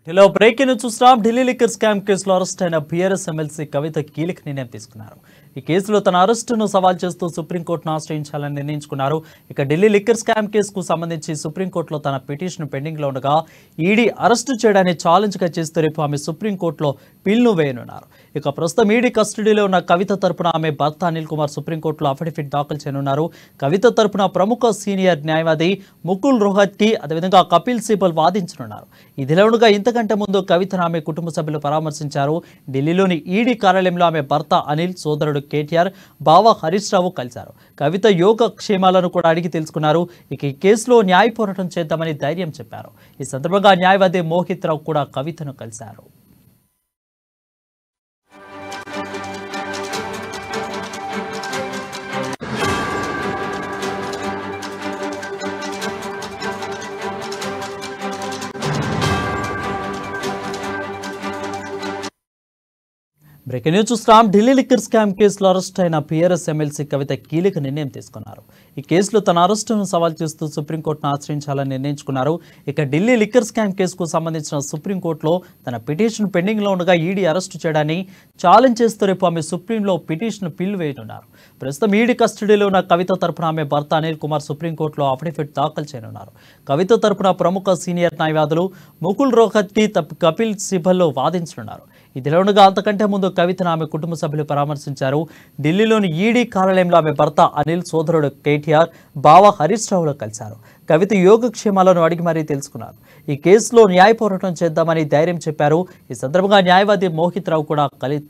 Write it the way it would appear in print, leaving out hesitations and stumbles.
Delhi breaking news చూస్తున్నాం. Delhi liquor scam కేసులో arrest అయిన బీఆర్ఎస్ ఎమ్మెల్సీ కవిత కీలక నిర్ణయం తీసుకున్నారు. ఈ కేసులో తన అరెస్టును సవాల్ చేస్తూ సుప్రీంకోర్టును ఆశ్రయించాలని నిర్ణయించుకున్నారు. ఇక ఢిల్లీ లిక్కర్ స్కామ్ కేసుకు సంబంధించి సుప్రీంకోర్టులో తన పిటిషన్ పెండింగ్ లో ఉండగా ఈడీ అరెస్టు చేయడాన్ని ఛాలెంజ్ గా చేస్తూ రేపు ఆమె సుప్రీంకోర్టులో పిల్ను వేయనున్నారు. ఇక ప్రస్తుతం ఈడీ కస్టడీలో ఉన్న కవిత తరపున ఆమె భర్త అనిల్ కుమార్ సుప్రీంకోర్టులో అఫిడవిట్ దాఖలు చేయనున్నారు. కవిత తరపున ప్రముఖ సీనియర్ న్యాయవాది ముకుల్ రోహత్గి అదేవిధంగా కపిల్ సిబల్ వాదించనున్నారు. ఇదిలా ఉండగా ఇంతకంటే ముందు కవితను ఆమె కుటుంబ సభ్యులు పరామర్శించారు. ఢిల్లీలోని ఈడీ కార్యాలయంలో ఆమె భర్త అనిల్, సోదరుడు కేటీఆర్, బావ హరీష్ రావు కలిశారు. కవిత యోగ క్షేమాలను కూడా అడిగి తెలుసుకున్నారు. ఇక ఈ కేసులో న్యాయ పోరాటం చేద్దామని ధైర్యం చెప్పారు. ఈ సందర్భంగా న్యాయవాది మోహిత్ రావు కూడా కవితను కలిశారు. బ్రేకింగ్ న్యూస్ చూస్తున్నాం. ఢిల్లీ లిక్కర్ స్కామ్ కేసులో అరెస్ట్ అయిన బీఆర్ఎస్ ఎమ్మెల్సీ కవిత కీలక నిర్ణయం తీసుకున్నారు. ఈ కేసులో తన అరెస్టును సవాల్ చేస్తూ సుప్రీంకోర్టును ఆశ్రయించాలని నిర్ణయించుకున్నారు. ఇక ఢిల్లీ లిక్కర్ స్కామ్ కేసుకు సంబంధించిన సుప్రీంకోర్టులో తన పిటిషన్ పెండింగ్ లో ఉండగా ఈడీ అరెస్టు చేయడాన్ని ఛాలెంజ్ చేస్తూ రేపు ఆమె సుప్రీంలో పిటిషన్ పిల్లు వేయనున్నారు. ప్రస్తుతం ఈడీ కస్టడీలో ఉన్న కవిత తరపున ఆమె భర్త అనిల్ కుమార్ సుప్రీంకోర్టులో అఫిడవిట్ దాఖలు చేయనున్నారు. కవిత తరపున ప్రముఖ సీనియర్ న్యాయవాదులు ముకుల్ రోహత్గి, కపిల్ సిబల్ వాదించనున్నారు. ఇదిలా ఉండగా అంతకంటే ముందు కవితను ఆమె కుటుంబ సభ్యులు పరామర్శించారు. ఢిల్లీలోని ఈడీ కార్యాలయంలో ఆమె భర్త అనిల్, సోదరుడు కేటీఆర్, బావ హరీష్ రావులు కలిశారు. కవిత యోగక్షేమాలను అడిగి మరీ తెలుసుకున్నారు. ఈ కేసులో న్యాయ పోరాటం చేద్దామని ధైర్యం చెప్పారు. ఈ సందర్భంగా న్యాయవాది మోహిత్ రావు కూడా కవిత